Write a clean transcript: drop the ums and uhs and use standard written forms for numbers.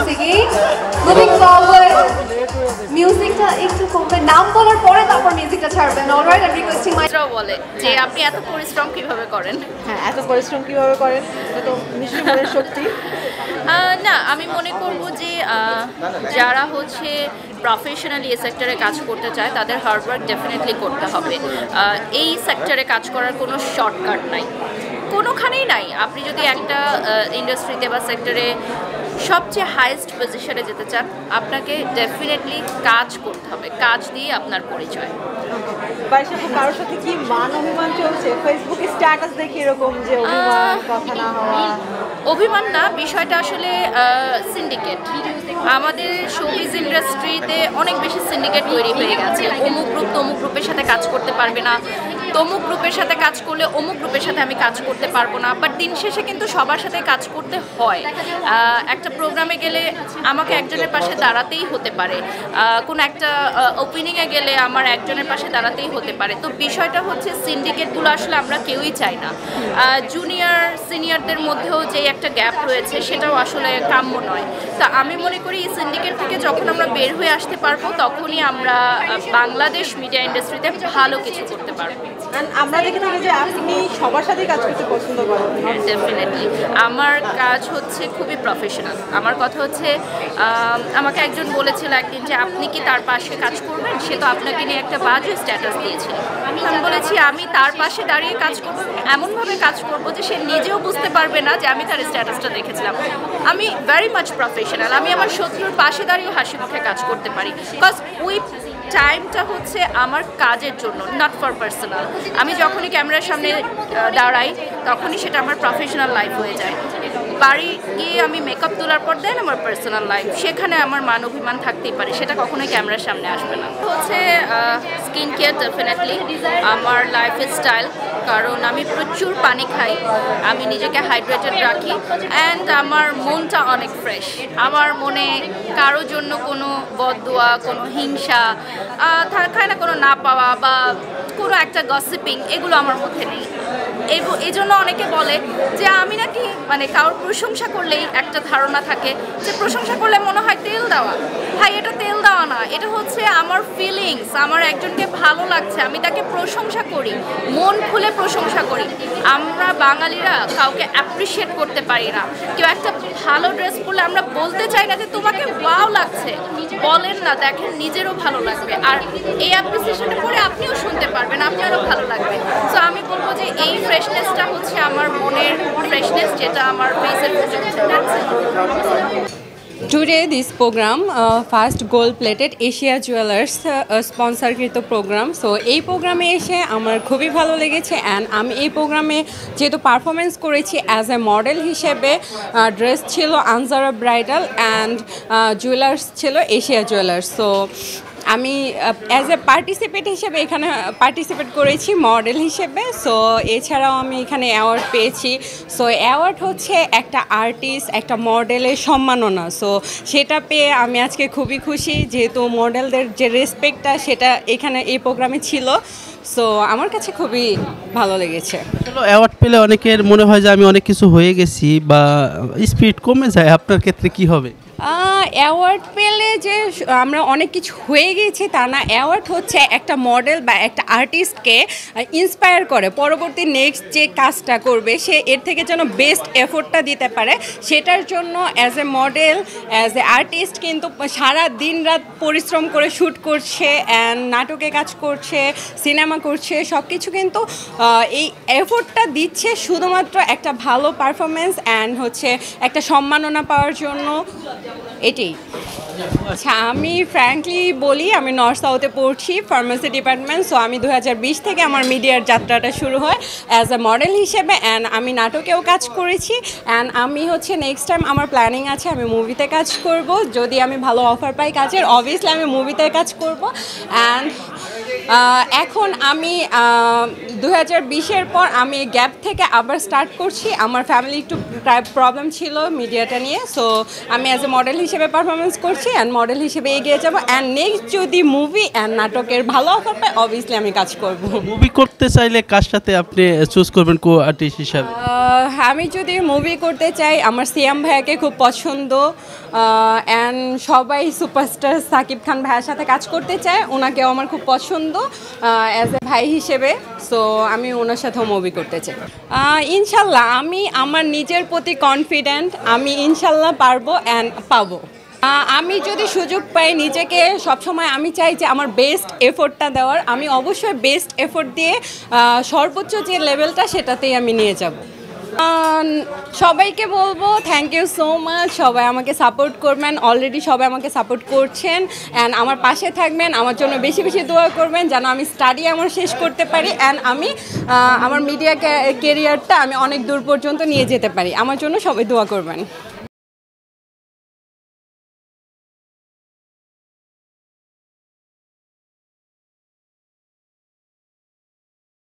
হচ্ছে কি moving forward মিউজিকটা একটু কমবে নাম বলার পরে তারপর মিউজিকটা ছাড়বেন অলরাইট আই রিকোয়েস্টিং মাই বলে যে আপনি এত পরিশ্রম কিভাবে করেন হ্যাঁ এত পরিশ্রম কিভাবে করেন এটা তো নিশ্চয়ই মনের শক্তি না আমি মনে করব যে যারা হচ্ছে প্রফেশনালি এই সেক্টরে কাজ করতে চায় তাদের হার্ডওয়ার্ক ডেফিনেটলি করতে হবে এই সেক্টরে কাজ করার কোনো শর্টকাট নাই কোনোখানেই নাই আপনি যদি একটা ইন্ডাস্ট্রিতে বা সেক্টরে সবচেয়ে হাইয়েস্ট পজিশনে যেতে চান আপনাকে ডেফিনেটলি কাজ করতে হবে কাজ দিয়ে আপনার পরিচয় কারোর সাথে কি মান অভিমান চলছে ফেসবুকে স্ট্যাটাস দেখি এরকম যে অভিমান কথা না হওয়া অভিমান না বিষয়টা আসলে সিন্ডিকেট আমাদের শোবিজ ইন্ডাস্ট্রিতে অনেক বেশি সিন্ডিকেট তৈরি হয়ে গেছে অমুক গ্রুপ তমুক গ্রুপের সাথে কাজ করতে পারবে না তমুক গ্রুপের সাথে কাজ করলে অমুক গ্রুপের সাথে আমি কাজ করতে পারবো না বাট দিন শেষে কিন্তু সবার সাথে কাজ করতে হয় একটা প্রোগ্রামে গেলে আমাকে একজনের পাশে দাঁড়াতেই হতে পারে কোনো একটা ওপেনিংয়ে গেলে আমার একজনের পাশে দাঁড়াতেই হতে পারে তো বিষয়টা হচ্ছে সিন্ডিকেটগুলো আসলে আমরা কেউই চাই না জুনিয়র সিনিয়রদের মধ্যেও যে একটা গ্যাপ রয়েছে সেটাও আসলে কাম্য নয় তা আমি মনে করি এই সিন্ডিকেট থেকে যখন আমরা বের হয়ে আসতে পারবো তখনই আমরা বাংলাদেশ মিডিয়া ইন্ডাস্ট্রিতে ভালো কিছু করতে পারবো আমরা দেখে থাকি যে আপনি সবার সাথে কাজ করতে পছন্দ করেন ডেফিনেটলি আমার কাজ হচ্ছে খুবই প্রফেশনাল আমার কথা হচ্ছে আমাকে একজন বলেছিল একদিন যে আপনি কি তার পাশে কাজ করবেন সে তো আপনাকে নিয়ে একটা বাজে স্ট্যাটাস দিয়েছিল আমি বলেছি আমি তার পাশে দাঁড়িয়ে কাজ করবো এমনভাবে কাজ করবো যে সে নিজেও বুঝতে পারবে না যে আমি তার স্ট্যাটাসটা দেখেছিলাম আমি ভেরি মাচ প্রফেশনাল আমি আমার শত্রুর পাশে দাঁড়িয়েও হাসি মুখে কাজ করতে পারি বিকজ ওই টাইমটা হচ্ছে আমার কাজের জন্য নট ফর পার্সোনাল আমি যখনই ক্যামেরার সামনে দাঁড়াই তখনই সেটা আমার প্রফেশনাল লাইফ হয়ে যায় বাড়ি গিয়ে আমি মেকআপ তোলার পর দেন আমার পার্সোনাল লাইফ সেখানে আমার মান অভিমান থাকতেই পারে সেটা কখনোই ক্যামেরার সামনে আসবে না হচ্ছে স্কিন কেয়ার ডেফিনেটলি আমার লাইফের স্টাইল কারণ আমি প্রচুর পানি খাই আমি নিজেকে হাইড্রেটেড রাখি অ্যান্ড আমার মনটা অনেক ফ্রেশ আমার মনে কারোর জন্য কোনো বদদোয়া কোনো হিংসা থাকে না কোনো না পাওয়া বা কোনো একটা গসিপিং এগুলো আমার মধ্যে নেই এই জন্য অনেকে বলে যে আমি নাকি মানে কারোর প্রশংসা করলেই একটা ধারণা থাকে যে প্রশংসা করলে মনে হয় তেল দেওয়া ভাই এটা তেল দেওয়া না এটা হচ্ছে আমার ফিলিংস আমার একজনকে ভালো লাগছে আমি তাকে প্রশংসা করি মন খুলে প্রশংসা করি আমরা বাঙালিরা কাউকে অ্যাপ্রিসিয়েট করতে পারি না কেউ একটা ভালো ড্রেস পরলে আমরা বলতে চাই না যে তোমাকে ওয়াও লাগছে বলেন না দেখেন নিজেরও ভালো লাগবে আর এই অ্যাপ্রিসিয়েশনটা পরে আপনিও শুনতে পারবেন আপনারও ভালো লাগবে সো আমি বলবো যে এই ফ্রেশনেসটা হচ্ছে আমার মনের ফ্রেশনেস যেটা আমার ফেসের Today this program first gold plated Asia Jewelers স্পন্সরকৃত প্রোগ্রাম সো এই প্রোগ্রামে এসে আমার খুবই ভালো লেগেছে অ্যান্ড আমি এই প্রোগ্রামে যেহেতু পারফরমেন্স করেছি অ্যাজ এ মডেল হিসেবে ড্রেস ছিল আনজারা ব্রাইডাল অ্যান্ড জুয়েলার্স ছিল এশিয়া জুয়েলার্স সো আমি অ্যাজ এ পার্টিসিপেট হিসেবে এখানে পার্টিসিপেট করেছি মডেল হিসেবে সো এছাড়াও আমি এখানে অ্যাওয়ার্ড পেয়েছি সো অ্যাওয়ার্ড হচ্ছে একটা আর্টিস্ট একটা মডেলের সম্মাননা সো সেটা পেয়ে আমি আজকে খুবই খুশি যেহেতু মডেলদের যে রেসপেক্টটা সেটা এখানে এই প্রোগ্রামে ছিল সো আমার কাছে খুবই ভালো লেগেছে অ্যাওয়ার্ড পেলে অনেকের মনে হয় যে আমি অনেক কিছু হয়ে গেছি বা স্পিড কমে যায় আপনার ক্ষেত্রে কি হবে অ্যাওয়ার্ড পেলে যে আমরা অনেক কিছু হয়ে গেছি তা না অ্যাওয়ার্ড হচ্ছে একটা মডেল বা একটা আর্টিস্টকে ইন্সপায়ার করে পরবর্তী নেক্সট যে কাজটা করবে সে এর থেকে যেন বেস্ট এফোর্টটা দিতে পারে সেটার জন্য as a model as a artist কিন্তু সারা দিন রাত পরিশ্রম করে শ্যুট করছে অ্যান্ড নাটকে কাজ করছে সিনেমা করছে সব কিছু কিন্তু এই এফোর্টটা দিচ্ছে শুধুমাত্র একটা ভালো পারফরমেন্স অ্যান্ড হচ্ছে একটা সম্মাননা পাওয়ার জন্য এটাই আচ্ছা আমি ফ্র্যাঙ্কলি বলি আমি নর্থ সাউথে পড়ছি ফার্মেসি ডিপার্টমেন্ট সো আমি 2020 থেকে আমার মিডিয়ার যাত্রাটা শুরু হয় অ্যাজ এ মডেল হিসেবে অ্যান্ড আমি নাটকেও কাজ করেছি অ্যান্ড আমি হচ্ছে নেক্সট টাইম আমার প্ল্যানিং আছে আমি মুভিতে কাজ করব যদি আমি ভালো অফার পাই কাজের অবভিয়াসলি আমি মুভিতে কাজ করব অ্যান্ড এখন আমি 2020-এর পর আমি গ্যাপ থেকে আবার স্টার্ট করছি। আমার ফ্যামিলি একটু প্রবলেম ছিল মিডিয়াটা নিয়ে, সো আমি অ্যাজ এ মডেল হিসেবে পারফরমেন্স করছি অ্যান্ড মডেল হিসেবে এগিয়ে যাব। অ্যান্ড নেক্সট যদি মুভি অ্যান্ড নাটকের ভালো অফার পাই অবভিয়াসলি আমি কাজ করব। মুভি করতে চাইলে কার সাথে আপনি চুজ করবেন কো আর্টিস্ট হিসাবে? আমি যদি মুভি করতে চাই আমার সিয়াম ভাইয়াকে খুব পছন্দ, অ্যান্ড সবাই সুপারস্টার সাকিব খান ভাইয়ের সাথে কাজ করতে চায়, ওনাকেও আমার খুব পছন্দ অ্যাজ এ ভাই হিসেবে। সো আমি ওনার সাথেও মুভি করতে চাই। ইনশাল্লাহ আমি আমার নিজের প্রতি কনফিডেন্ট, আমি ইনশাল্লাহ পারবো অ্যান্ড পাবো। আমি যদি সুযোগ পাই নিজেকে সবসময় আমি চাই যে আমার বেস্ট এফোর্টটা দেওয়ার, আমি অবশ্যই বেস্ট এফোর্ট দিয়ে সর্বোচ্চ যে লেভেলটা সেটাতেই আমি নিয়ে যাব। সবাইকে বলবো থ্যাংক ইউ সো মাচ, সবাই আমাকে সাপোর্ট করবেন, অলরেডি সবাই আমাকে সাপোর্ট করছেন অ্যান্ড আমার পাশে থাকবেন, আমার জন্য বেশি বেশি দোয়া করবেন যেন আমি স্টাডি আমার শেষ করতে পারি অ্যান্ড আমি আমার মিডিয়া ক্যারিয়ারটা আমি অনেক দূর পর্যন্ত নিয়ে যেতে পারি। আমার জন্য সবাই দোয়া করবেন।